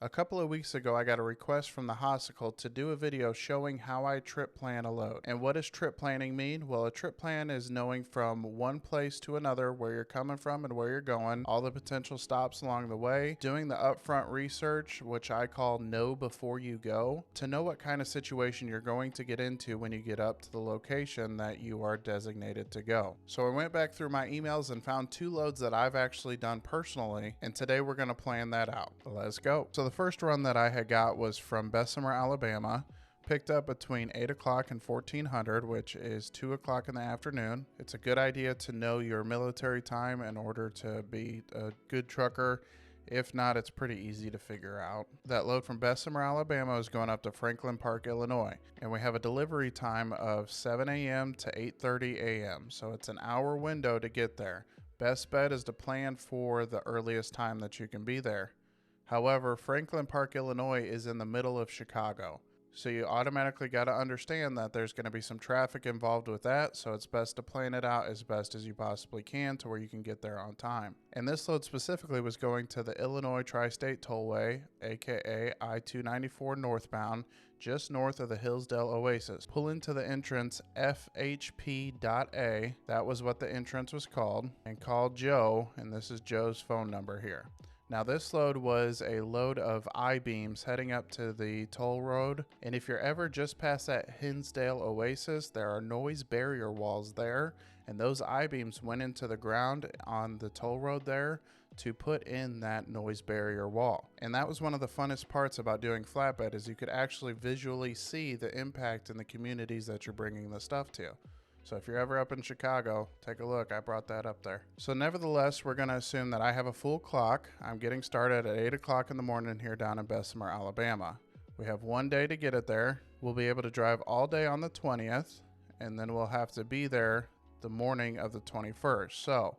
A couple of weeks ago, I got a request from the hospital to do a video showing how I trip plan a load. And what does trip planning mean? Well, a trip plan is knowing from one place to another where you're coming from and where you're going, all the potential stops along the way, doing the upfront research, which I call know before you go, to know what kind of situation you're going to get into when you get up to the location that you are designated to go. So I went back through my emails and found 2 loads that I've actually done personally, and today we're going to plan that out. Let's go. So the first run that I had got was from Bessemer, Alabama, picked up between 8 o'clock and 1400, which is 2 o'clock in the afternoon. It's a good idea to know your military time in order to be a good trucker. If not, it's pretty easy to figure out. That load from Bessemer, Alabama is going up to Franklin Park, Illinois, and we have a delivery time of 7 a.m. to 8:30 a.m., so it's an hour window to get there. Best bet is to plan for the earliest time that you can be there. However, Franklin Park, Illinois is in the middle of Chicago, so you automatically got to understand that there's going to be some traffic involved with that, so it's best to plan it out as best as you possibly can to where you can get there on time. And this load specifically was going to the Illinois Tri-State Tollway, aka I-294 northbound, just north of the Hillsdale Oasis. Pull into the entrance FHP.A, that was what the entrance was called, and call Joe, and this is Joe's phone number here. Now this load was a load of I-beams heading up to the toll road, and if you're ever just past that Hinsdale Oasis, there are noise barrier walls there, and those I-beams went into the ground on the toll road there to put in that noise barrier wall. And that was one of the funnest parts about doing flatbed, is you could actually visually see the impact in the communities that you're bringing the stuff to. So if you're ever up in Chicago, take a look. I brought that up there. So nevertheless, we're going to assume that I have a full clock. I'm getting started at 8 o'clock in the morning here down in Bessemer, Alabama. We have one day to get it there. We'll be able to drive all day on the 20th, and then we'll have to be there the morning of the 21st. So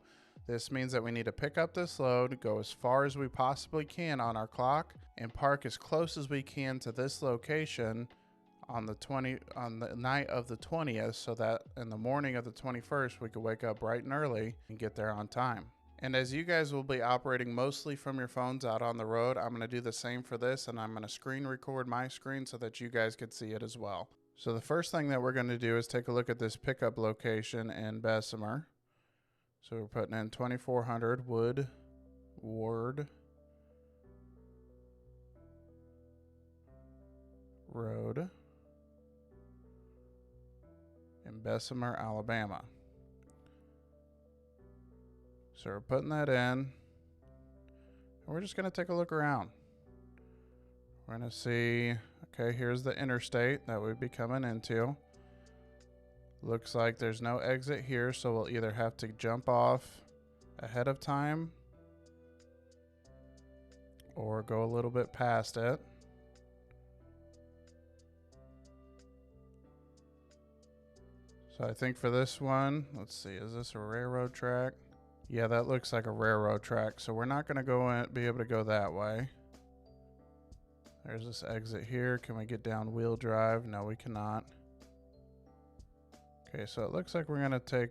this means that we need to pick up this load, go as far as we possibly can on our clock, and park as close as we can to this location on the night of the 20th, so that in the morning of the 21st we could wake up bright and early and get there on time. And as you guys will be operating mostly from your phones out on the road, I'm going to do the same for this, and I'm going to screen record my screen so that you guys could see it as well. So the first thing that we're going to do is take a look at this pickup location in Bessemer. So we're putting in 2400 Woodward Road in Bessemer, Alabama. So we're putting that in, and we're just going to take a look around. We're going to see, okay, here's the interstate that we'd be coming into. Looks like there's no exit here, so we'll either have to jump off ahead of time or go a little bit past it. So I think for this one, let's see, is this a railroad track? Yeah, that looks like a railroad track, so we're not going to be able to go that way. There's this exit here. Can we get down wheel drive? No, we cannot. Okay, so it looks like we're going to take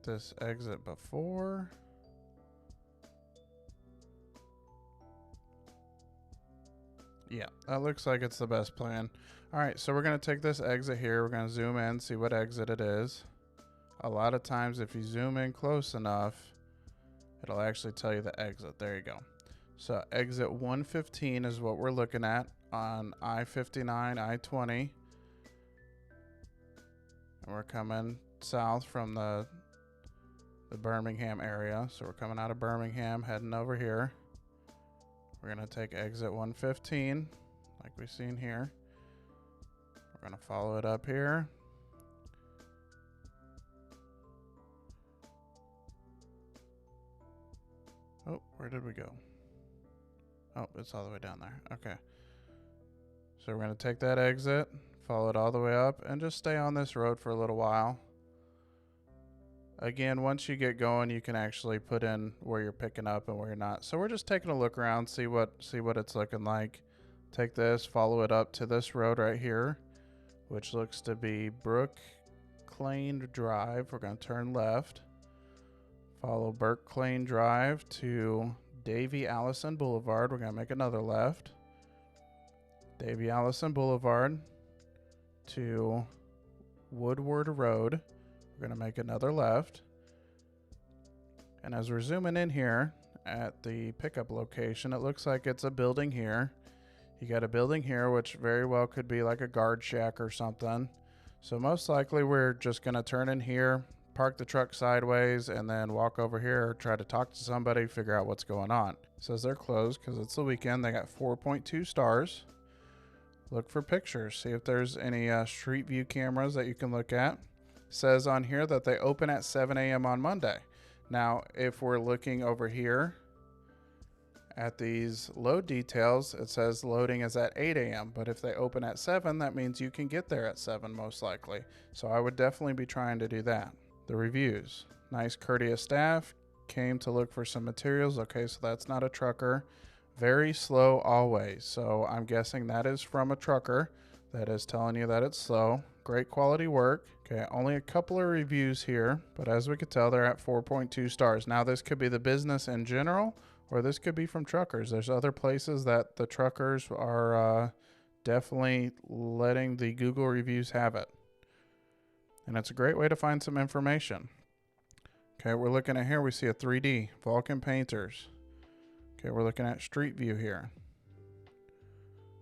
this exit before. Yeah, that looks like it's the best plan. All right, so we're going to take this exit here. We're going to zoom in, see what exit it is. A lot of times if you zoom in close enough, it'll actually tell you the exit. There you go. So exit 115 is what we're looking at on I-59, I-20. And we're coming south from the Birmingham area. So we're coming out of Birmingham, heading over here. We're going to take exit 115, like we've seen here. We're going to follow it up here. Oh, where did we go? Oh, it's all the way down there. Okay. So we're going to take that exit, follow it all the way up, and just stay on this road for a little while. Again, once you get going, you can actually put in where you're picking up and where you're not. So we're just taking a look around, see what it's looking like. Take this, follow it up to this road right here, which looks to be Brook Clane Drive. We're going to turn left. Follow Burke Clane Drive to Davy Allison Boulevard. We're going to make another left. Davy Allison Boulevard to Woodward Road. We're going to make another left. And as we're zooming in here at the pickup location, it looks like it's a building here. You got a building here, which very well could be like a guard shack or something. So most likely we're just going to turn in here, park the truck sideways, and then walk over here, try to talk to somebody, figure out what's going on. It says they're closed because it's the weekend. They got 4.2 stars. Look for pictures. See if there's any street view cameras that you can look at. It says on here that they open at 7 a.m. on Monday. Now, if we're looking over here at these load details, it says loading is at 8 a.m. But if they open at 7, that means you can get there at 7 most likely. So I would definitely be trying to do that. The reviews. Nice courteous staff. Came to look for some materials. Okay, so that's not a trucker. Very slow always. So I'm guessing that is from a trucker that is telling you that it's slow. Great quality work. Okay, only a couple of reviews here, but as we could tell, they're at 4.2 stars. Now this could be the business in general, or this could be from truckers. There's other places that the truckers are definitely letting the Google reviews have it. And it's a great way to find some information. Okay, we're looking at here, we see a 3D, Vulcan Painters. Okay, we're looking at Street View here.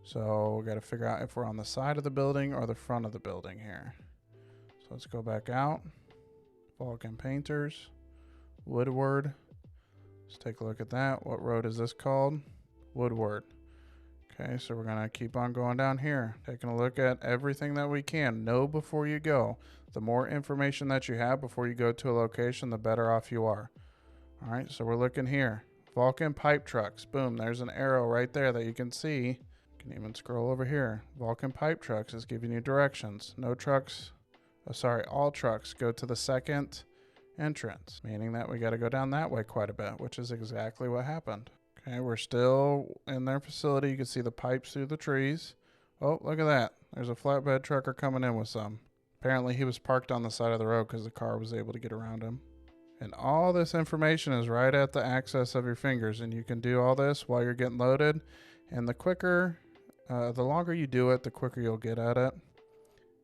So we got to figure out if we're on the side of the building or the front of the building here. So let's go back out. Vulcan Painters, Woodward. Let's take a look at that. What road is this called? Woodward. Okay, so we're going to keep on going down here, taking a look at everything that we can. Know before you go. The more information that you have before you go to a location, the better off you are. All right, so we're looking here. Vulcan Pipe Trucks. Boom, there's an arrow right there that you can see. You can even scroll over here. Vulcan Pipe Trucks is giving you directions. No trucks, all trucks go to the second entrance, meaning that we got to go down that way quite a bit, which is exactly what happened. Okay, we're still in their facility. You can see the pipes through the trees. Oh, look at that. There's a flatbed trucker coming in with some. Apparently he was parked on the side of the road because the car was able to get around him. And all this information is right at the access of your fingers, and you can do all this while you're getting loaded. And the quicker, the longer you do it, the quicker you'll get at it.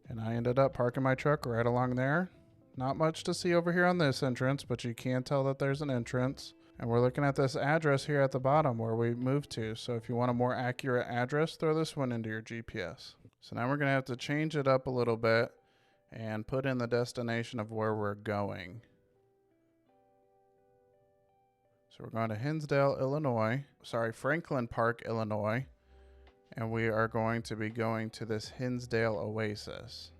And I ended up parking my truck right along there. Not much to see over here on this entrance, but you can tell that there's an entrance. And we're looking at this address here at the bottom where we moved to. So if you want a more accurate address, throw this one into your GPS. So now we're going to have to change it up a little bit and put in the destination of where we're going. So we're going to Franklin Park, Illinois. And we are going to be going to this Hinsdale Oasis.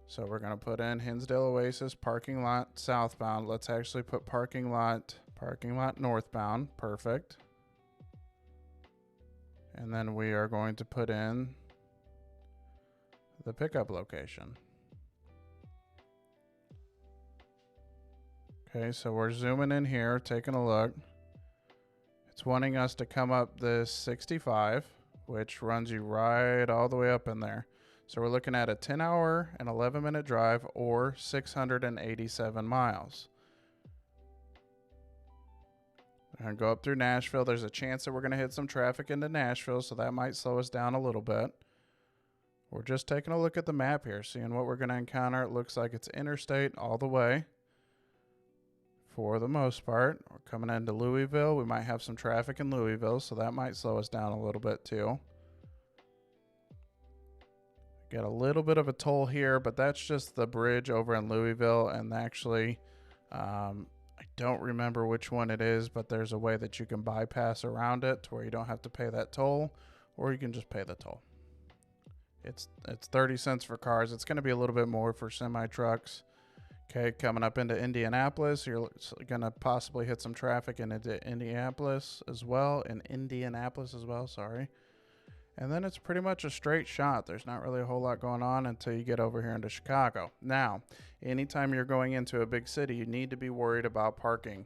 So we're going to put in Hinsdale Oasis parking lot southbound. Let's actually put parking lot northbound. Perfect. And then we are going to put in the pickup location. Okay, so we're zooming in here, taking a look. It's wanting us to come up this 65, which runs you right all the way up in there. So we're looking at a 10-hour and 11-minute drive or 687 miles. We're going to go up through Nashville. There's a chance that we're going to hit some traffic into Nashville, so that might slow us down a little bit. We're just taking a look at the map here, seeing what we're going to encounter. It looks like it's interstate all the way. For the most part, we're coming into Louisville. We might have some traffic in Louisville, so that might slow us down a little bit too. Got a little bit of a toll here, but that's just the bridge over in Louisville. And actually, I don't remember which one it is, but there's a way that you can bypass around it to where you don't have to pay that toll, or you can just pay the toll. It's 30 cents for cars. It's going to be a little bit more for semi trucks. Okay, coming up into Indianapolis, you're going to possibly hit some traffic into Indianapolis as well, sorry. And then it's pretty much a straight shot. There's not really a whole lot going on until you get over here into Chicago. Now, anytime you're going into a big city, you need to be worried about parking.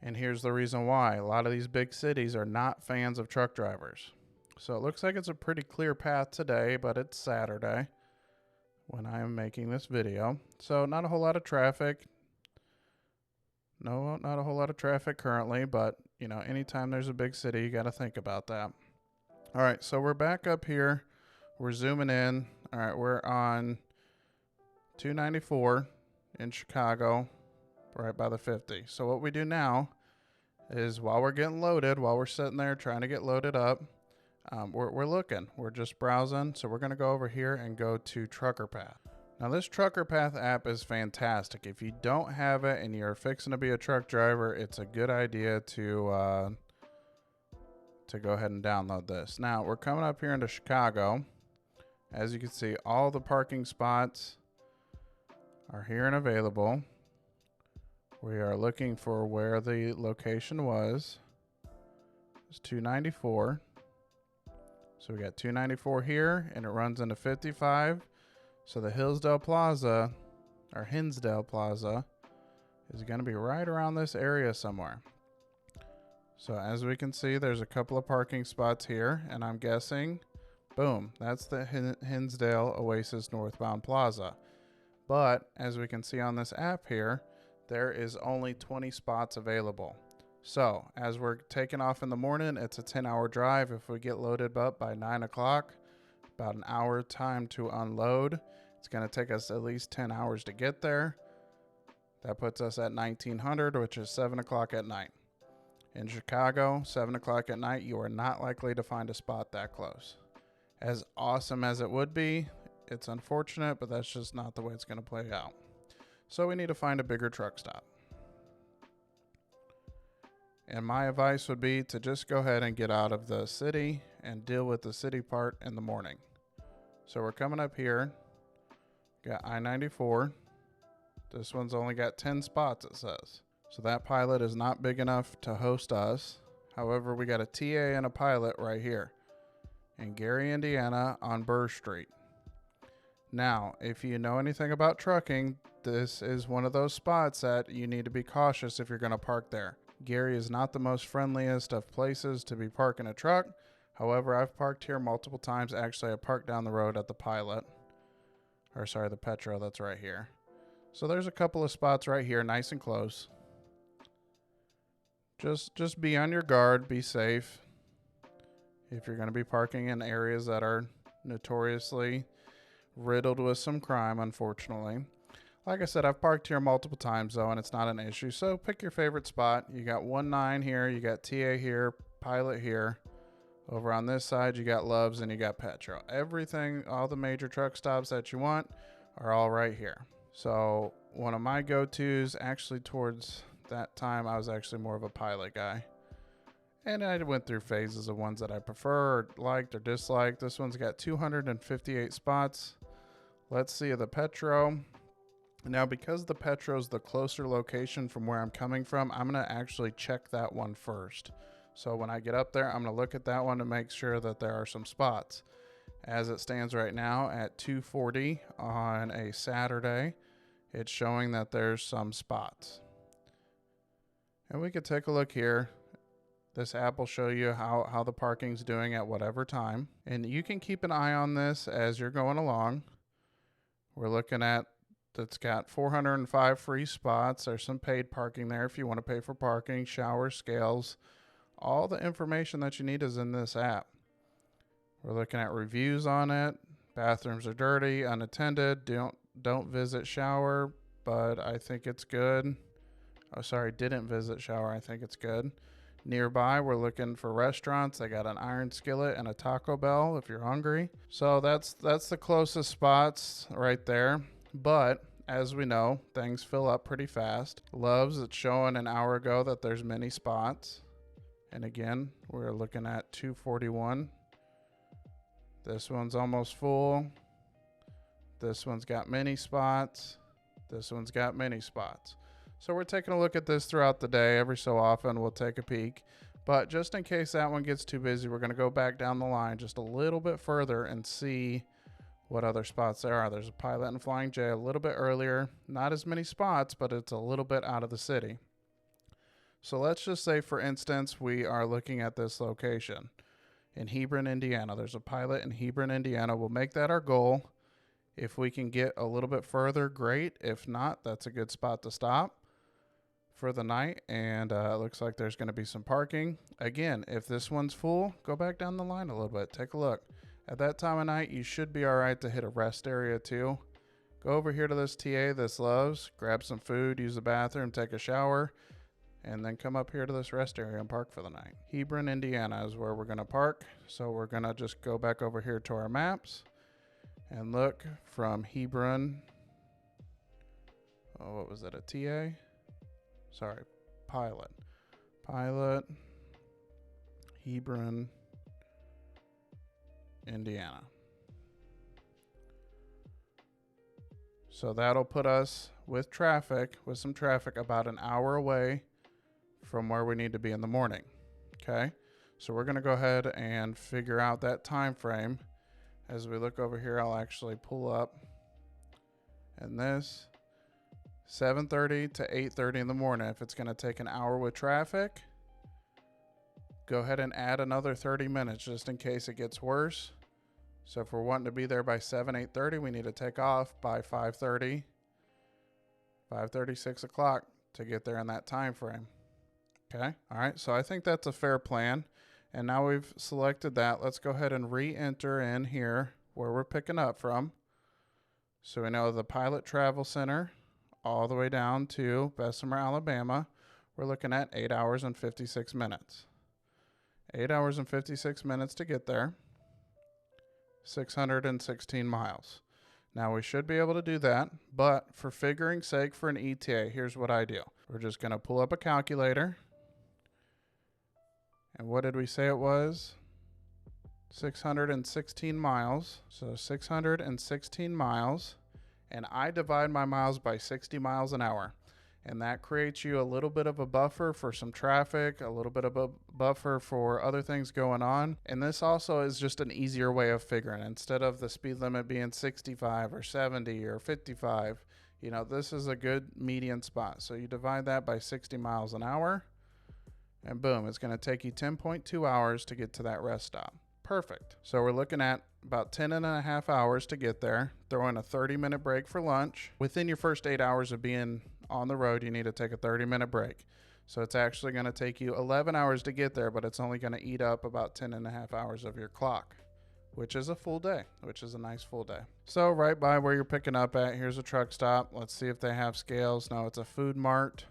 And here's the reason why. A lot of these big cities are not fans of truck drivers. So it looks like it's a pretty clear path today, but it's Saturday when I am making this video. So not a whole lot of traffic. No, not a whole lot of traffic currently, but you know, anytime there's a big city, you got to think about that. All right, so we're back up here. We're zooming in. All right, we're on 294 in Chicago, right by the 50. So what we do now is while we're getting loaded, while we're sitting there trying to get loaded up, we're looking. We're just browsing. So we're going to go over here and go to Trucker Path. Now this Trucker Path app is fantastic. If you don't have it and you're fixing to be a truck driver, it's a good idea to go ahead and download this. Now we're coming up here into Chicago. As you can see, all the parking spots are here and available. We are looking for where the location was. It's 294. So we got 294 here, and it runs into 55. So the Hinsdale Plaza is going to be right around this area somewhere. So as we can see, there's a couple of parking spots here, and I'm guessing, boom, that's the Hinsdale Oasis Northbound Plaza. But as we can see on this app here, there is only 20 spots available. So as we're taking off in the morning, it's a 10-hour drive. If we get loaded up by 9 o'clock, about an hour time to unload. It's going to take us at least 10 hours to get there. That puts us at 1900, which is 7 o'clock at night. In Chicago, 7 o'clock at night, you are not likely to find a spot that close. As awesome as it would be, it's unfortunate, but that's just not the way it's going to play out. So we need to find a bigger truck stop. And my advice would be to just go ahead and get out of the city and deal with the city part in the morning. So we're coming up here. Got I-94. This one's only got 10 spots, it says. So that pilot is not big enough to host us. However, we got a TA and a pilot right here in Gary, Indiana on Burr Street. Now, if you know anything about trucking, this is one of those spots that you need to be cautious if you're going to park there. Gary is not the most friendliest of places to be parking a truck. However, I've parked here multiple times. Actually, I parked down the road at the the Petro that's right here. So there's a couple of spots right here, nice and close. Just be on your guard, be safe. If you're going to be parking in areas that are notoriously riddled with some crime, unfortunately. Like I said, I've parked here multiple times though, and it's not an issue. So pick your favorite spot. You got 19 here, you got TA here, pilot here. Over on this side, you got Loves and you got Petro. Everything, all the major truck stops that you want are all right here. So one of my go-tos, actually towards that time, I was actually more of a pilot guy. And I went through phases of ones that I prefer, or liked, or disliked. This one's got 258 spots. Let's see the Petro. Now, because the Petro is the closer location from where I'm coming from, I'm going to actually check that one first. So when I get up there, I'm going to look at that one to make sure that there are some spots. As it stands right now at 2:40 on a Saturday, it's showing that there's some spots. And we could take a look here. This app will show you how the parking's doing at whatever time. And you can keep an eye on this as you're going along. We're looking at that's got 405 free spots. There's some paid parking there if you want to pay for parking, shower, scales. All the information that you need is in this app. We're looking at reviews on it. Bathrooms are dirty, unattended. Don't visit shower, but I think it's good. Oh, sorry, didn't visit shower. I think it's good. Nearby, we're looking for restaurants. They got an Iron Skillet and a Taco Bell if you're hungry. So that's the closest spots right there. But as we know, things fill up pretty fast. Loves, it's showing an hour ago that there's many spots. And again, we're looking at 241. This one's almost full. This one's got many spots. This one's got many spots. So we're taking a look at this throughout the day. Every so often we'll take a peek. But just in case that one gets too busy, we're going to go back down the line just a little bit further and see what other spots there are. There's a Pilot and Flying J a little bit earlier. Not as many spots, but it's a little bit out of the city. So let's just say, for instance, we are looking at this location in Hebron, Indiana. There's a Pilot in Hebron, Indiana. We'll make that our goal. If we can get a little bit further, great. If not, that's a good spot to stop. for the night, and it looks like there's going to be some parking. Again, if this one's full, go back down the line a little bit. Take a look. At that time of night, you should be all right to hit a rest area too. Go over here to this TA, this Love's, grab some food, use the bathroom, take a shower, and then come up here to this rest area and park for the night. Hebron, Indiana is where we're going to park. So we're going to just go back over here to our maps and look from Hebron. Oh, what was that, a TA? Sorry, Pilot. Pilot, Hebron, Indiana. So that'll put us with some traffic, about an hour away from where we need to be in the morning. Okay, so we're going to go ahead and figure out that time frame. As we look over here, I'll actually pull up, and this 7:30 to 8:30 in the morning. If it's going to take an hour with traffic, go ahead and add another 30 minutes just in case it gets worse. So if we're wanting to be there by 8:30, we need to take off by 5:30, 6 o'clock to get there in that time frame. Okay, all right, so I think that's a fair plan. And now we've selected that, let's go ahead and re-enter in here where we're picking up from. So we know the Pilot Travel Center all the way down to Bessemer, Alabama. We're looking at 8 hours and 56 minutes. 8 hours and 56 minutes to get there. 616 miles. Now we should be able to do that, but for figuring sake for an ETA, here's what I do. We're just going to pull up a calculator. And what did we say it was? 616 miles. So 616 miles. And I divide my miles by 60 miles an hour. And that creates you a little bit of a buffer for some traffic, a little bit of a buffer for other things going on. And this also is just an easier way of figuring. Instead of the speed limit being 65 or 70 or 55, you know, this is a good median spot. So you divide that by 60 miles an hour, and boom, it's going to take you 10.2 hours to get to that rest stop. Perfect. So we're looking at about 10.5 hours to get there. Throw in a 30-minute break for lunch. Within your first 8 hours of being on the road, you need to take a 30-minute break. So it's actually going to take you 11 hours to get there, but it's only going to eat up about 10.5 hours of your clock, which is a full day, which is a nice full day. So right by where you're picking up at, here's a truck stop. Let's see if they have scales. No, it's a food mart.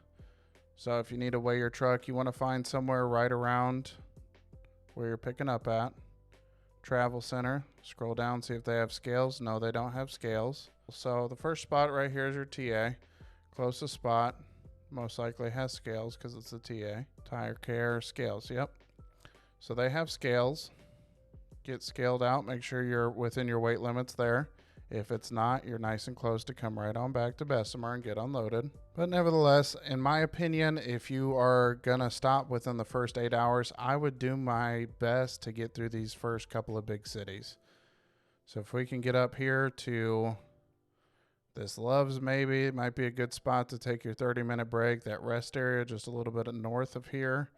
So if you need to weigh your truck, you want to find somewhere right around where you're picking up at. Travel Center, scroll down, see if they have scales. No, they don't have scales. So the first spot right here is your TA. Closest spot most likely has scales because it's a TA. Tire care, scales, yep. So they have scales. Get scaled out, make sure you're within your weight limits there. If it's not, you're nice and close to come right on back to Bessemer and get unloaded. But nevertheless, in my opinion, if you are gonna stop within the first 8 hours, I would do my best to get through these first couple of big cities. So if we can get up here to this Love's, maybe it might be a good spot to take your 30-minute break. That rest area just a little bit north of here,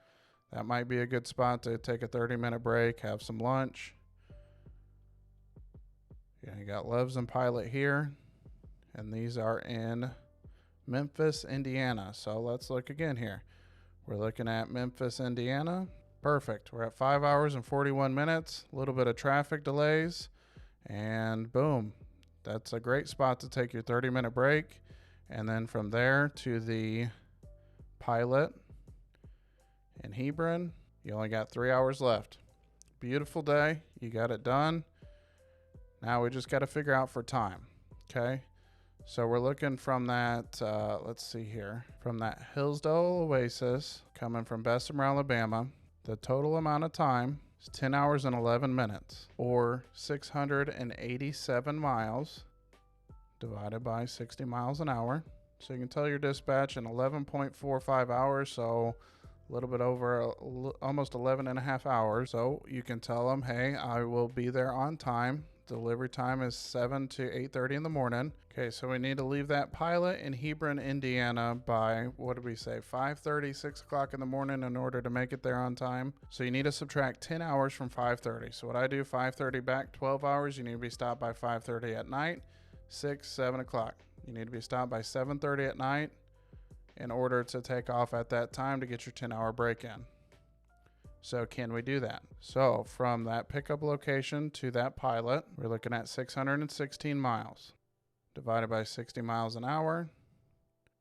that might be a good spot to take a 30-minute break, have some lunch. Yeah, you got Love's and Pilot here, and these are in Memphis, Indiana. So let's look again here. We're looking at Memphis, Indiana. Perfect. We're at 5 hours and 41 minutes, a little bit of traffic delays, and boom. That's a great spot to take your 30-minute break. And then from there to the Pilot in Hebron, you only got 3 hours left. Beautiful day. You got it done. Now we just got to figure out for time. Okay. So we're looking from that, let's see here, from that Hillsdale Oasis coming from Bessemer, Alabama. The total amount of time is 10 hours and 11 minutes, or 687 miles divided by 60 miles an hour. So you can tell your dispatch in 11.45 hours, so a little bit over almost 11.5 hours. So you can tell them, hey, I will be there on time. Delivery time is 7 to 8:30 in the morning. Okay, so we need to leave that Pilot in Hebron, Indiana by, what did we say, 5:30, 6 o'clock in the morning in order to make it there on time. So you need to subtract 10 hours from 5:30. So what I do, 5:30 back, 12 hours. You need to be stopped by 5:30 at night, 6, 7 o'clock. You need to be stopped by 7:30 at night, in order to take off at that time to get your 10-hour break in. So can we do that? So from that pickup location to that pilot, we're looking at 616 miles divided by 60 miles an hour,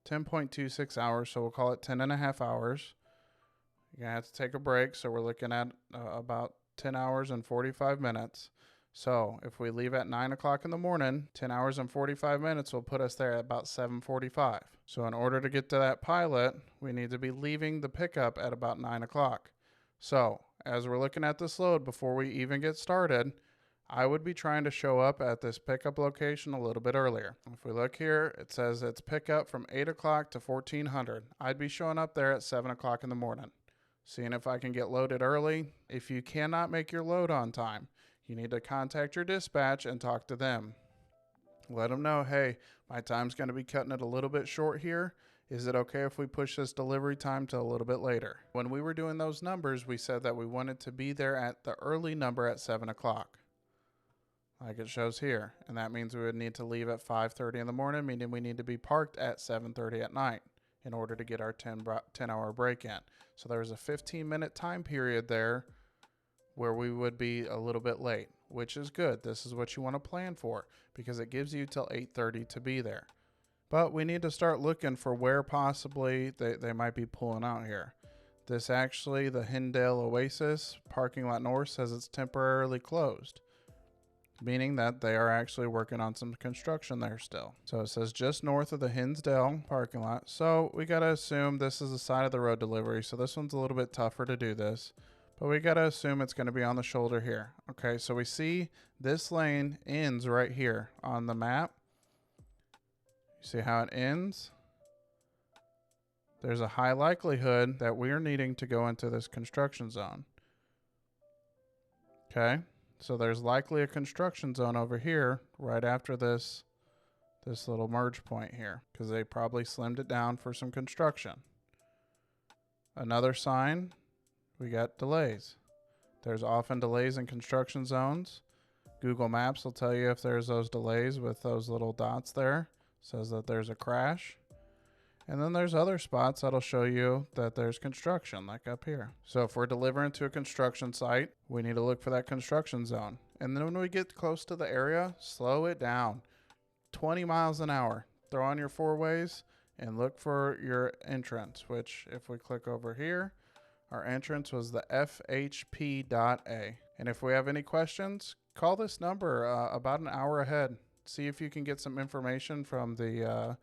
10.26 hours. So we'll call it 10 and a half hours. You're gonna have to take a break. So we're looking at about 10 hours and 45 minutes. So if we leave at 9 o'clock in the morning, 10 hours and 45 minutes will put us there at about 7:45. So in order to get to that pilot, we need to be leaving the pickup at about 9 o'clock. So as we're looking at this load before we even get started, I would be trying to show up at this pickup location a little bit earlier. If we look here, it says it's pickup from 8 o'clock to 1400. I'd be showing up there at 7 o'clock in the morning, seeing if I can get loaded early. If you cannot make your load on time, you need to contact your dispatch and talk to them. Let them know, hey, my time's going to be cutting it a little bit short here. Is it okay if we push this delivery time to a little bit later? When we were doing those numbers, we said that we wanted to be there at the early number at 7 o'clock, like it shows here. And that means we would need to leave at 5:30 in the morning, meaning we need to be parked at 7:30 at night in order to get our 10-hour break in. So there's a 15-minute time period there where we would be a little bit late, which is good. This is what you want to plan for because it gives you till 8:30 to be there. But we need to start looking for where possibly they might be pulling out here. This actually, the Hindale Oasis parking lot north says it's temporarily closed, meaning that they are actually working on some construction there still. So it says just north of the Hinsdale parking lot. So we got to assume this is a side of the road delivery. So this one's a little bit tougher to do this, but we got to assume it's going to be on the shoulder here. Okay, so we see this lane ends right here on the map. You see how it ends? There's a high likelihood that we're needing to go into this construction zone. Okay, so there's likely a construction zone over here right after this little merge point here, because they probably slimmed it down for some construction. Another sign, we got delays. There's often delays in construction zones. Google Maps will tell you if there's those delays with those little dots there. Says that there's a crash. And then there's other spots that'll show you that there's construction, like up here. So if we're delivering to a construction site, we need to look for that construction zone. And then when we get close to the area, slow it down. 20 miles an hour. Throw on your four ways and look for your entrance, which if we click over here, our entrance was the FHP.A. And if we have any questions, call this number about an hour ahead. See if you can get some information from the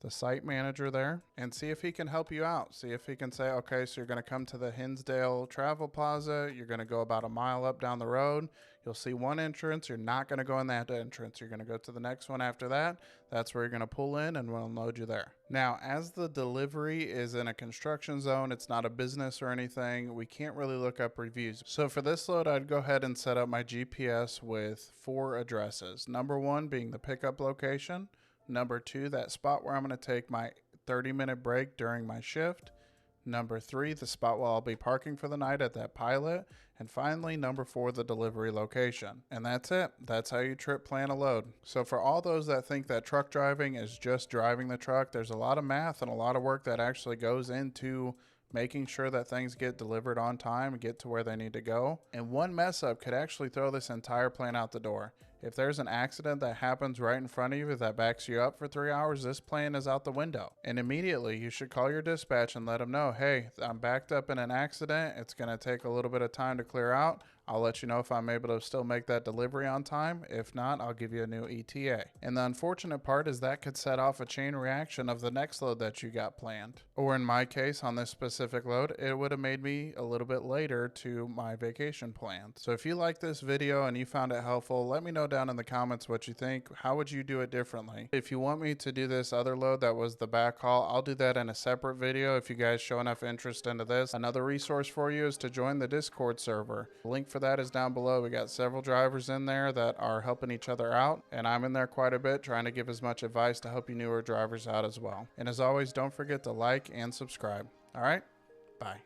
site manager there and see if he can help you out. See if he can say, okay, so you're going to come to the Hinsdale Travel Plaza. You're going to go about a mile up down the road. You'll see one entrance. You're not going to go in that entrance. You're going to go to the next one after that. That's where you're going to pull in and we'll load you there. Now, as the delivery is in a construction zone, it's not a business or anything, we can't really look up reviews. So for this load, I'd go ahead and set up my GPS with 4 addresses. Number 1 being the pickup location. Number 2, that spot where I'm going to take my 30-minute break during my shift. Number 3, the spot where I'll be parking for the night at that pilot. And finally, number 4, the delivery location. And that's it. That's how you trip plan a load. So for all those that think that truck driving is just driving the truck, there's a lot of math and a lot of work that actually goes into making sure that things get delivered on time and get to where they need to go. And one mess up could actually throw this entire plan out the door. If there's an accident that happens right in front of you that backs you up for 3 hours, this plan is out the window. And immediately you should call your dispatch and let them know, hey, I'm backed up in an accident. It's going to take a little bit of time to clear out. I'll let you know if I'm able to still make that delivery on time. If not, I'll give you a new ETA. And the unfortunate part is that could set off a chain reaction of the next load that you got planned. Or in my case, on this specific load, it would have made me a little bit later to my vacation plan. So if you like this video and you found it helpful, let me know down in the comments what you think. How would you do it differently? If you want me to do this other load that was the backhaul, I'll do that in a separate video if you guys show enough interest into this. Another resource for you is to join the Discord server. The link for that is down below. We got several drivers in there that are helping each other out, and I'm in there quite a bit trying to give as much advice to help you newer drivers out as well. And as always, don't forget to like and subscribe. All right, bye.